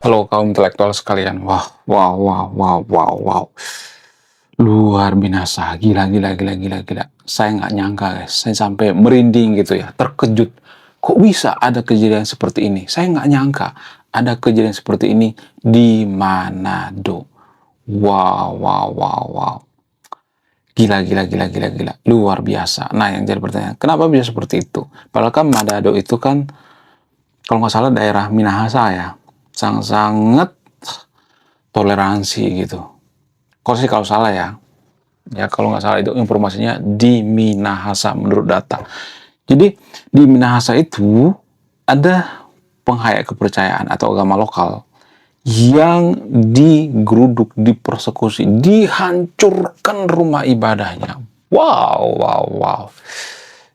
Halo kaum intelektual sekalian. Wah, wow, wow, wow, wow, wow. Luar binasa. Gila, gila, gila, gila, gila. Saya nggak nyangka, guys. Saya sampai merinding gitu ya. Terkejut. Kok bisa ada kejadian seperti ini? Saya nggak nyangka ada kejadian seperti ini di Manado. Wow, wow, wow, wow. Gila, gila, gila, gila, gila. Luar biasa. Nah, yang jadi pertanyaan, kenapa bisa seperti itu? Padahal kan Manado itu kan, kalau nggak salah daerah Minahasa ya. Sangat-sangat toleransi gitu. Kalau salah ya, kalau nggak salah itu informasinya di Minahasa menurut data. Jadi di Minahasa itu ada penghayat kepercayaan atau agama lokal yang digeruduk, dipersekusi, dihancurkan rumah ibadahnya. Wow, wow, wow.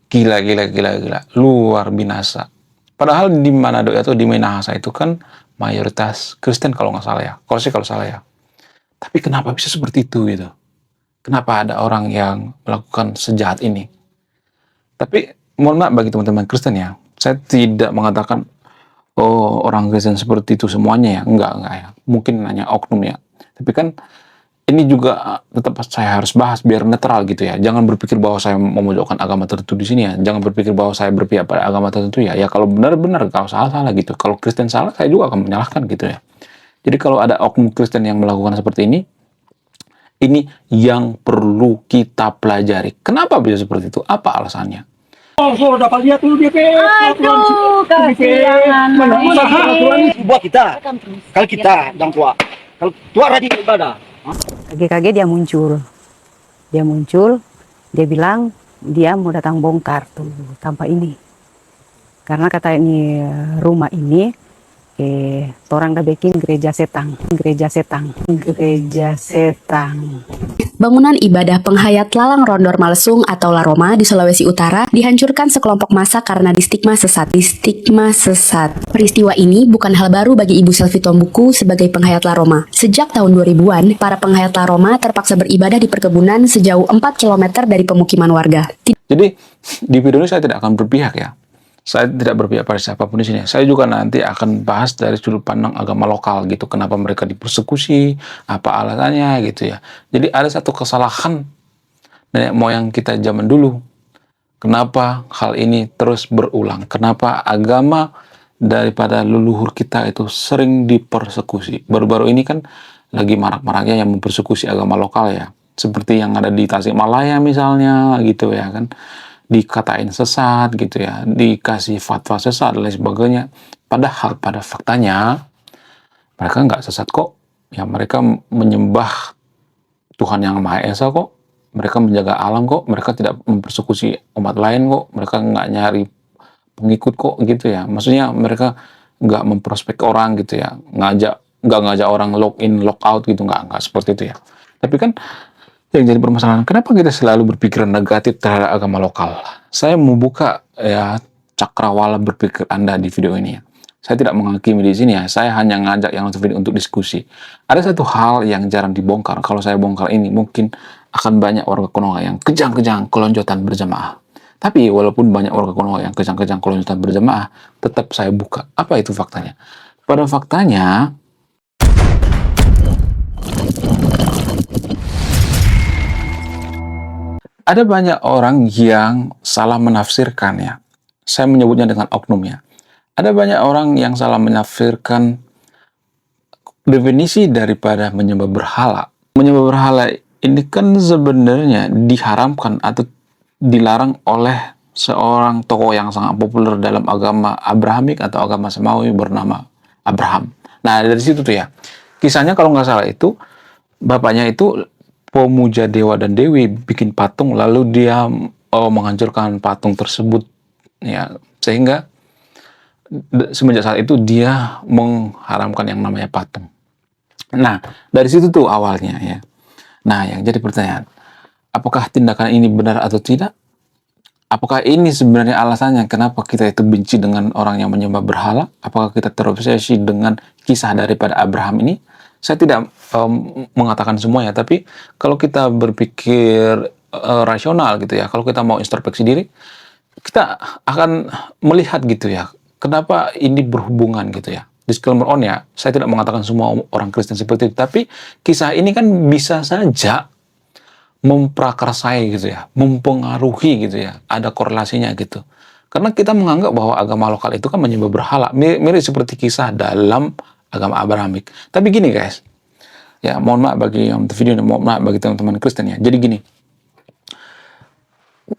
Gila, gila, gila, gila. Luar binasa. Padahal di Manado atau di Minahasa itu kan mayoritas Kristen kalau nggak salah ya. Kalau salah ya. Tapi kenapa bisa seperti itu gitu? Kenapa ada orang yang melakukan sejahat ini? Tapi mohon maaf bagi teman-teman Kristen ya, saya tidak mengatakan oh orang Kristen seperti itu semuanya ya, enggak ya. Mungkin hanya oknum ya. Tapi kan ini juga tetap saya harus bahas biar netral gitu ya. Jangan berpikir bahwa saya memojokkan agama tertentu di sini ya. Jangan berpikir bahwa saya berpihak pada agama tertentu ya. Ya kalau benar-benar kalau salah gitu. Kalau Kristen salah, saya juga akan menyalahkan gitu ya. Jadi kalau ada oknum Kristen yang melakukan seperti ini yang perlu kita pelajari. Kenapa bisa seperti itu? Apa alasannya? Oh, dapat lihat tuh DP. Aduh, kasihan. Mana peraturan ini buat kita. Kalau kita yang tua, kalau tua rajin ibadah. Kaget-kaget dia muncul, dia bilang dia mau datang bongkar tuh tanpa ini. Karena kata ini rumah ini, orang dah bikin gereja setang. Bangunan ibadah penghayat Lalang Rondor Malesung atau Laroma di Sulawesi Utara dihancurkan sekelompok massa karena distigma sesat. Peristiwa ini bukan hal baru bagi Ibu Selvi Tombuku sebagai penghayat Laroma. Sejak tahun 2000-an, para penghayat Laroma terpaksa beribadah di perkebunan sejauh 4 km dari pemukiman warga. Jadi di video ini saya tidak akan berpihak ya. Saya tidak berpihak pada siapapun di sini. Saya juga nanti akan bahas dari sudut pandang agama lokal gitu. Kenapa mereka dipersekusi, apa alasannya gitu ya. Jadi ada satu kesalahan nenek moyang kita zaman dulu. Kenapa hal ini terus berulang? Kenapa agama daripada leluhur kita itu sering dipersekusi? Baru-baru ini kan lagi marak-maraknya yang mempersekusi agama lokal ya. Seperti yang ada di Tasikmalaya misalnya gitu ya kan. Dikatain sesat gitu ya, dikasih fatwa sesat dan lain sebagainya. Padahal pada faktanya mereka nggak sesat kok. Ya mereka menyembah Tuhan yang Maha Esa kok. Mereka menjaga alam kok. Mereka tidak mempersekusi umat lain kok. Mereka nggak nyari pengikut kok gitu ya. Maksudnya mereka nggak memprospek orang gitu ya. Nggak ngajak orang log in, log out gitu. Nggak seperti itu ya. Tapi kan yang jadi permasalahan, kenapa kita selalu berpikiran negatif terhadap agama lokal? Saya membuka ya cakrawala berpikir Anda di video ini ya. Saya tidak menghakimi di sini ya, saya hanya ngajak yang nonton video untuk diskusi. Ada satu hal yang jarang dibongkar, kalau saya bongkar ini mungkin akan banyak warga Konoha yang kejang-kejang kelonjotan berjamaah. Tapi walaupun banyak warga Konoha yang kejang-kejang kelonjotan berjamaah, tetap saya buka. Apa itu faktanya? Pada faktanya, ada banyak orang yang salah menafsirkan ya. Saya menyebutnya dengan oknum ya. Ada banyak orang yang salah menafsirkan definisi daripada menyembah berhala. Menyembah berhala ini kan sebenarnya diharamkan atau dilarang oleh seorang tokoh yang sangat populer dalam agama Abrahamik atau agama Samawi bernama Abraham. Nah dari situ tuh ya. Kisahnya kalau nggak salah itu, bapaknya itu pemuja dewa dan dewi bikin patung lalu dia menghancurkan patung tersebut ya, sehingga semenjak saat itu dia mengharamkan yang namanya patung. Nah dari situ tuh awalnya ya. Nah yang jadi pertanyaan, apakah tindakan ini benar atau tidak? Apakah ini sebenarnya alasannya kenapa kita itu benci dengan orang yang menyembah berhala? Apakah kita terobsesi dengan kisah daripada Abraham ini? Saya tidak mengatakan semua ya, tapi kalau kita berpikir rasional gitu ya, kalau kita mau introspeksi diri, kita akan melihat gitu ya, kenapa ini berhubungan gitu ya. disclaimer on ya, saya tidak mengatakan semua orang Kristen seperti itu, tapi kisah ini kan bisa saja memprakarsai gitu ya, mempengaruhi gitu ya, ada korelasinya gitu. Karena kita menganggap bahwa agama lokal itu kan menyembah berhala, mirip seperti kisah dalam agama Abrahamik. Tapi gini guys, ya mohon maaf bagi yang video ini, mohon maaf bagi teman-teman Kristen ya. Jadi gini,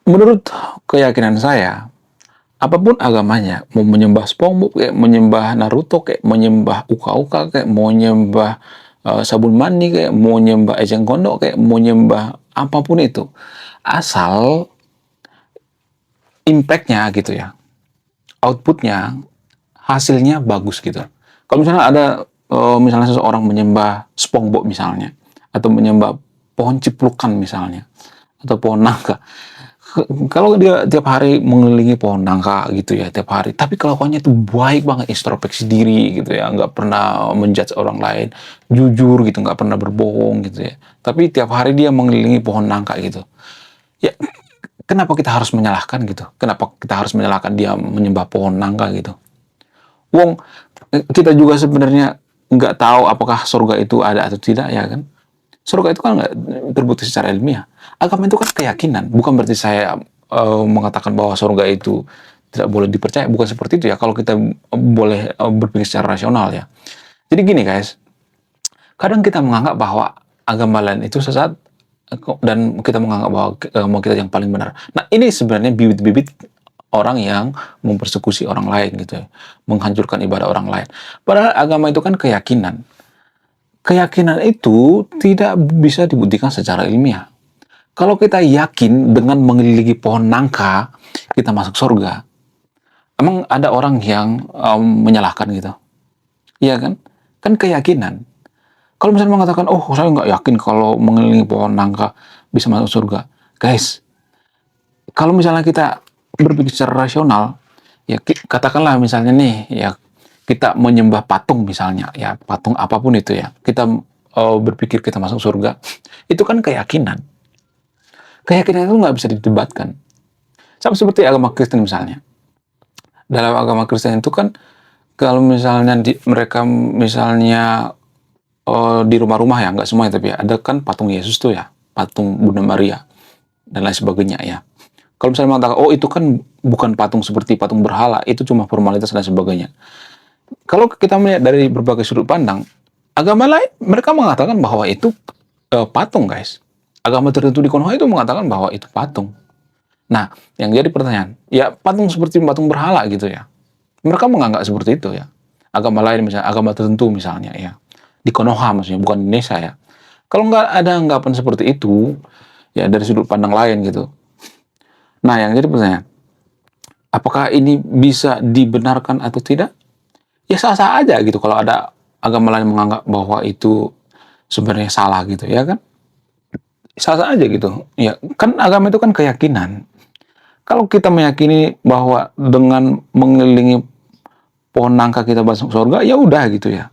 menurut keyakinan saya, apapun agamanya, mau menyembah SpongeBob, kayak menyembah Naruto, kayak menyembah Uka-Uka, kayak mau nyembah sabun mani, kayak mau nyembah ejeng gondok, kayak mau nyembah apapun itu, asal impact-nya gitu ya, output-nya, hasilnya bagus gitu. Kalau misalnya ada misalnya seseorang menyembah SpongeBob misalnya, atau menyembah pohon ciplukan misalnya, atau pohon nangka, kalau dia tiap hari mengelilingi pohon nangka gitu ya, tiap hari, tapi kelakuannya itu baik banget, introspeksi diri gitu ya, nggak pernah menjudge orang lain, jujur gitu, nggak pernah berbohong gitu ya, tapi tiap hari dia mengelilingi pohon nangka gitu ya, kenapa kita harus menyalahkan gitu? Kenapa kita harus menyalahkan dia menyembah pohon nangka gitu? Wong, kita juga sebenarnya nggak tahu apakah surga itu ada atau tidak ya kan? Surga itu kan nggak terbukti secara ilmiah. Agama itu kan keyakinan, bukan berarti saya mengatakan bahwa surga itu tidak boleh dipercaya, bukan seperti itu ya. Kalau kita boleh berpikir secara rasional ya. Jadi gini guys, kadang kita menganggap bahwa agama lain itu sesat dan kita menganggap bahwa agama kita yang paling benar. Nah ini sebenarnya bibit-bibit orang yang mempersekusi orang lain gitu ya, menghancurkan ibadah orang lain. Padahal agama itu kan keyakinan. Keyakinan itu tidak bisa dibuktikan secara ilmiah. Kalau kita yakin dengan mengelilingi pohon nangka, kita masuk surga. Emang ada orang yang menyalahkan gitu? Iya kan? Kan keyakinan. Kalau misalnya mengatakan, oh saya nggak yakin kalau mengelilingi pohon nangka bisa masuk surga. Guys, kalau misalnya kita berpikir secara rasional, ya katakanlah misalnya nih, ya kita menyembah patung misalnya, ya patung apapun itu ya, kita berpikir kita masuk surga, itu kan keyakinan. Keyakinan itu nggak bisa didebatkan. Sama seperti agama Kristen misalnya. Dalam agama Kristen itu kan, kalau misalnya mereka misalnya di rumah-rumah ya, nggak semuanya tapi ya, ada kan patung Yesus tuh ya, patung Bunda Maria, dan lain sebagainya ya. Kalau misalnya mengatakan, oh itu kan bukan patung seperti patung berhala, itu cuma formalitas dan sebagainya. Kalau kita melihat dari berbagai sudut pandang, agama lain mereka mengatakan bahwa itu patung guys. Agama tertentu di Konoha itu mengatakan bahwa itu patung. Nah, yang jadi pertanyaan, ya patung seperti patung berhala gitu ya. Mereka menganggap seperti itu ya. Agama lain misalnya, agama tertentu misalnya ya. Di Konoha maksudnya, bukan Indonesia ya. Kalau nggak ada anggapan seperti itu, ya dari sudut pandang lain gitu. Nah, yang jadi pertanyaan, apakah ini bisa dibenarkan atau tidak? Ya sah-sah aja gitu kalau ada agama lain menganggap bahwa itu sebenarnya salah gitu ya kan, sah-sah aja gitu ya kan, agama itu kan keyakinan. Kalau kita meyakini bahwa dengan mengelilingi pohon nangka kita masuk surga, ya udah gitu ya.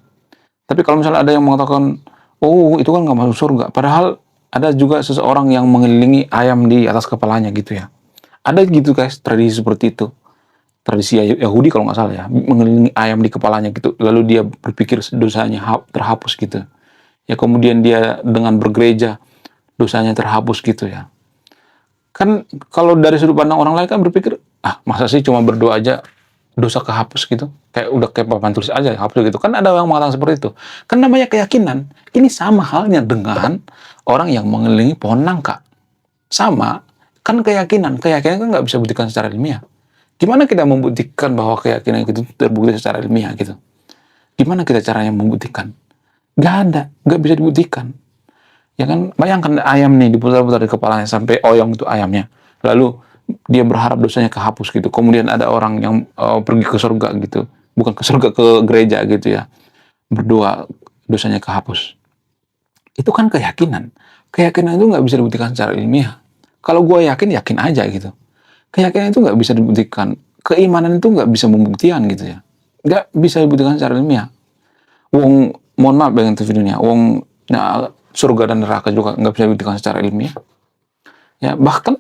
Tapi kalau misalnya ada yang mengatakan, oh itu kan nggak masuk surga, padahal ada juga seseorang yang mengelilingi ayam di atas kepalanya gitu ya, ada gitu guys tradisi seperti itu. Tradisi Yahudi kalau nggak salah ya, mengelilingi ayam di kepalanya gitu, lalu dia berpikir dosanya terhapus gitu ya, kemudian dia dengan bergereja dosanya terhapus gitu ya. Kan kalau dari sudut pandang orang lain kan berpikir, ah masa sih cuma berdoa aja dosa kehapus gitu, kayak udah kayak papan tulis aja hapus gitu kan, ada yang mengatakan seperti itu kan, namanya keyakinan. Ini sama halnya dengan orang yang mengelilingi pohon nangka, sama kan keyakinan kan nggak bisa buktikan secara ilmiah. Gimana kita membuktikan bahwa keyakinan itu terbukti secara ilmiah gitu? Gimana kita caranya membuktikan? Gak ada, gak bisa dibuktikan. Ya kan, bayangkan ayam nih diputar-putar di kepalanya sampai oyong itu ayamnya. Lalu dia berharap dosanya kehapus gitu. Kemudian ada orang yang pergi ke surga gitu. Bukan ke surga, ke gereja gitu ya. Berdoa dosanya kehapus. Itu kan keyakinan. Keyakinan itu nggak bisa dibuktikan secara ilmiah. Kalau gue yakin, yakin aja gitu. Keyakinan itu nggak bisa dibuktikan. Keimanan itu nggak bisa membuktikan gitu ya. Nggak bisa dibuktikan secara ilmiah. Wong, mohon maaf dengan videonya. Wong, nah, surga dan neraka juga nggak bisa dibuktikan secara ilmiah. Ya, bahkan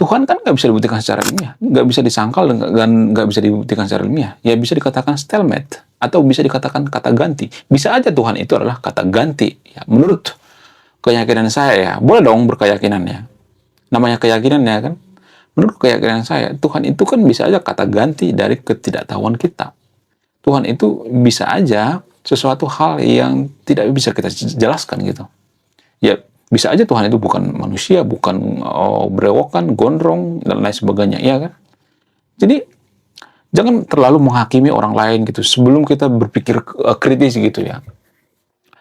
Tuhan kan nggak bisa dibuktikan secara ilmiah. Nggak bisa disangkal dan nggak bisa dibuktikan secara ilmiah. Ya bisa dikatakan stalemate. atau bisa dikatakan kata ganti. Bisa aja Tuhan itu adalah kata ganti. Ya, menurut keyakinan saya ya, boleh dong berkeyakinan ya. Namanya keyakinan ya kan. Menurut keyakinan saya, Tuhan itu kan bisa aja kata ganti dari ketidaktahuan kita. Tuhan itu bisa aja sesuatu hal yang tidak bisa kita jelaskan gitu. Ya, bisa aja Tuhan itu bukan manusia, bukan berewokan, gondrong, dan lain sebagainya, ya kan? Jadi, jangan terlalu menghakimi orang lain gitu, sebelum kita berpikir kritis gitu ya.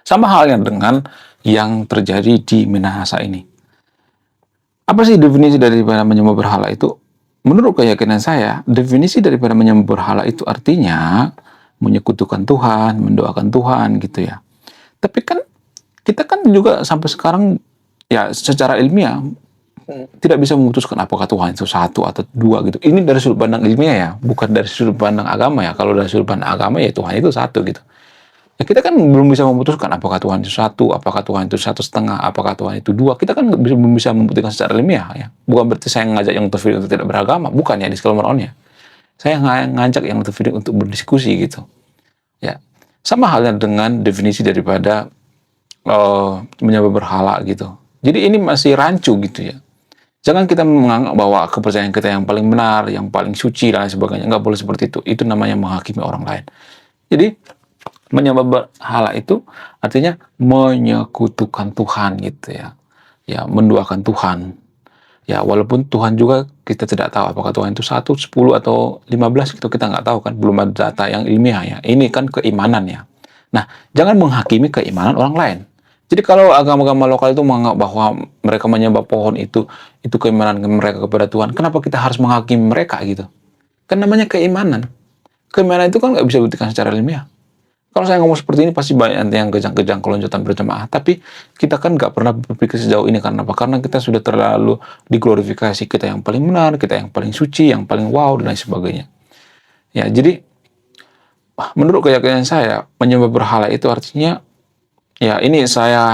Sama halnya dengan yang terjadi di Minahasa ini. Apa sih definisi daripada menyembah berhala itu? Menurut keyakinan saya, definisi daripada menyembah berhala itu artinya menyekutukan Tuhan, mendoakan Tuhan gitu ya. Tapi kan kita kan juga sampai sekarang ya secara ilmiah tidak bisa memutuskan apakah Tuhan itu satu atau dua gitu. Ini dari sudut pandang ilmiah ya, bukan dari sudut pandang agama ya. Kalau dari sudut pandang agama ya Tuhan itu satu gitu. Ya kita kan belum bisa memutuskan apakah Tuhan itu satu, apakah Tuhan itu 1,5, apakah Tuhan itu dua. Kita kan belum bisa membuktikan secara ilmiah ya. Bukan berarti saya ngajak yang nonton video untuk tidak beragama, bukan ya, disclaimer on-nya. Saya ngajak yang nonton video untuk berdiskusi gitu. Ya, sama halnya dengan definisi daripada menyembah berhala gitu. Jadi ini masih rancu gitu ya. Jangan kita menganggap bahwa kepercayaan kita yang paling benar, yang paling suci dan lain sebagainya. Nggak boleh seperti itu. Itu namanya menghakimi orang lain. Jadi menyembah berhala itu artinya menyekutukan Tuhan gitu ya. Ya, menduakan Tuhan. Ya, walaupun Tuhan juga kita tidak tahu apakah Tuhan itu 1, 10, atau 15 gitu, kita nggak tahu kan. Belum ada data yang ilmiah ya. Ini kan keimanan ya. Nah, jangan menghakimi keimanan orang lain. Jadi kalau agama-agama lokal itu menganggap bahwa mereka menyembah pohon itu keimanan mereka kepada Tuhan, kenapa kita harus menghakimi mereka gitu? Kan namanya keimanan. Keimanan itu kan nggak bisa dibuktikan secara ilmiah. Kalau saya ngomong seperti ini pasti banyak yang kejang-kejang kelonjotan berjamaah. Tapi kita kan nggak pernah berpikir sejauh ini. Karena apa? Karena kita sudah terlalu diglorifikasi. Kita yang paling benar, kita yang paling suci, yang paling wow, dan lain sebagainya. Ya, jadi menurut keyakinan saya, menyembah berhala itu artinya, ya ini saya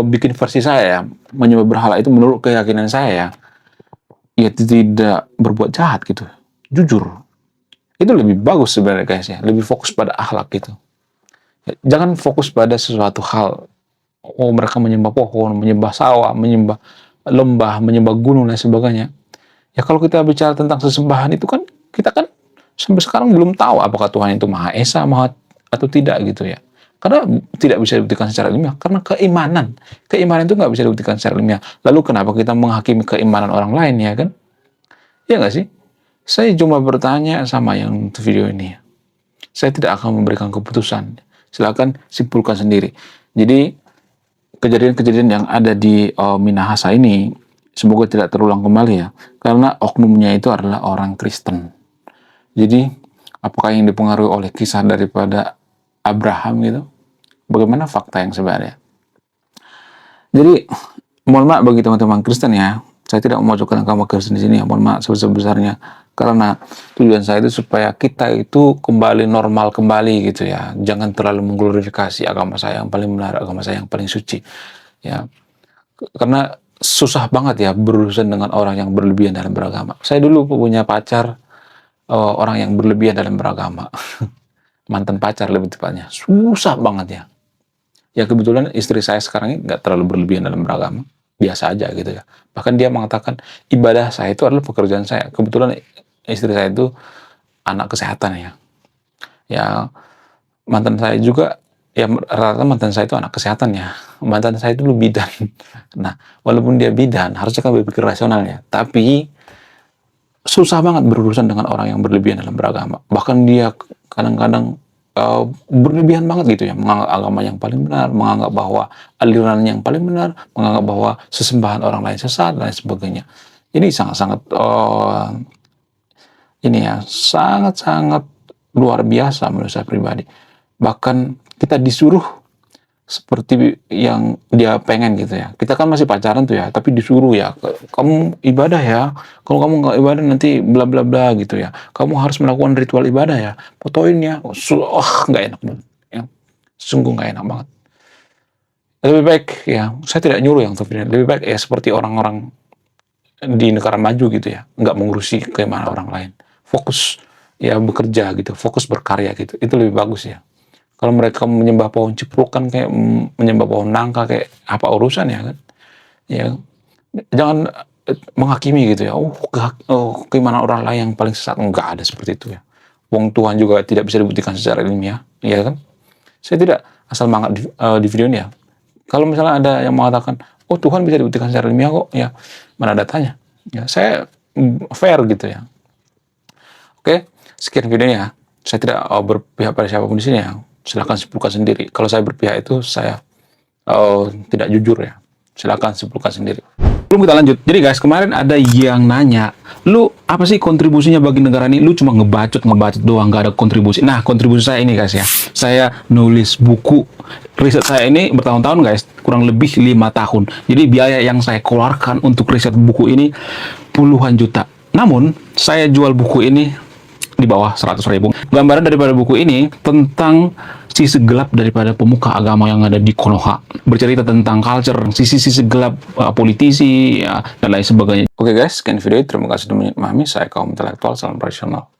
bikin versi saya ya. Menyembah berhala itu menurut keyakinan saya ya tidak berbuat jahat gitu. Jujur. Itu lebih bagus sebenarnya guys ya. Lebih fokus pada akhlak gitu. Jangan fokus pada sesuatu hal. Oh, mereka menyembah pohon, menyembah sawah, menyembah lembah, menyembah gunung dan sebagainya. Ya kalau kita bicara tentang sesembahan itu kan kita kan sampai sekarang belum tahu apakah Tuhan itu Maha Esa, Maha atau tidak gitu ya. Karena tidak bisa dibuktikan secara ilmiah. Karena keimanan itu nggak bisa dibuktikan secara ilmiah. Lalu kenapa kita menghakimi keimanan orang lain ya kan? Ya nggak sih? Saya cuma bertanya sama yang video ini. Saya tidak akan memberikan keputusan. Silakan simpulkan sendiri. Jadi kejadian-kejadian yang ada di Minahasa ini semoga tidak terulang kembali ya. Karena oknumnya itu adalah orang Kristen. Jadi apakah yang dipengaruhi oleh kisah daripada Abraham gitu? Bagaimana fakta yang sebenarnya? Jadi mohon maaf bagi teman-teman Kristen ya. Saya tidak memojokkan agama Kristen di sini ya. Mohon maaf sebesar-besarnya. Karena tujuan saya itu supaya kita itu kembali normal kembali gitu ya. Jangan terlalu mengglorifikasi agama saya yang paling benar, agama saya yang paling suci. Ya. Karena susah banget ya berurusan dengan orang yang berlebihan dalam beragama. Saya dulu punya pacar orang yang berlebihan dalam beragama. Mantan pacar lebih tepatnya. Susah banget ya. Ya kebetulan istri saya sekarang ini nggak terlalu berlebihan dalam beragama. Biasa aja gitu ya. Bahkan dia mengatakan ibadah saya itu adalah pekerjaan saya. Kebetulan istri saya itu anak kesehatan ya. Ya mantan saya juga ya rata-rata mantan saya itu anak kesehatan ya. Mantan saya itu bidan. Nah walaupun dia bidan harusnya kan berpikir rasional ya. Tapi susah banget berurusan dengan orang yang berlebihan dalam beragama. Bahkan dia kadang-kadang berlebihan banget gitu ya, menganggap agama yang paling benar, menganggap bahwa aliran yang paling benar, menganggap bahwa sesembahan orang lain sesat dan lain sebagainya. Ini sangat-sangat ini ya, sangat-sangat luar biasa menurut saya pribadi. Bahkan kita disuruh seperti yang dia pengen gitu ya. Kita kan masih pacaran tuh ya, tapi disuruh ya, kamu ibadah ya. Kalau kamu nggak ibadah nanti bla bla bla gitu ya. Kamu harus melakukan ritual ibadah ya. Fotoin ya. Nggak enak banget. Ya. Sungguh nggak enak banget. Lebih baik ya, saya tidak nyuruh yang sebenarnya. Lebih baik ya seperti orang-orang di negara maju gitu ya, nggak mengurusi keimanan orang lain. Fokus ya bekerja gitu, fokus berkarya gitu. Itu lebih bagus ya. Kalau mereka menyembah pohon ciprukan kayak menyembah pohon nangka kayak apa urusan ya kan? Ya, jangan menghakimi gitu ya. Gimana orang lain yang paling sesat? Enggak ada seperti itu ya. Wong Tuhan juga tidak bisa dibuktikan secara ilmiah, ya kan? Saya tidak asal mangkat di video ini ya. Kalau misalnya ada yang mengatakan, oh Tuhan bisa dibuktikan secara ilmiah kok, ya mana datanya? Ya, saya fair gitu ya. Oke, sekian videonya. Saya tidak berpihak pada siapapun di sini ya. Silakan simpulkan sendiri. Kalau saya berpihak itu saya tidak jujur ya. Silakan simpulkan sendiri. Belum kita lanjut. Jadi guys, kemarin ada yang nanya, lu apa sih kontribusinya bagi negara ini? Lu cuma ngebacot doang, nggak ada kontribusi. Nah, kontribusi saya ini guys ya. Saya nulis buku. Riset saya ini bertahun-tahun guys, kurang lebih 5 tahun. Jadi biaya yang saya keluarkan untuk riset buku ini puluhan juta. Namun, saya jual buku ini di bawah 100.000. Gambaran daripada buku ini tentang sisi gelap daripada pemuka agama yang ada di Konoha. Bercerita tentang culture, sisi-sisi gelap politisi, ya, dan lain sebagainya. Oke guys, sekian video. Terima kasih sudah memahami. Saya kaum intelektual, salam rasional.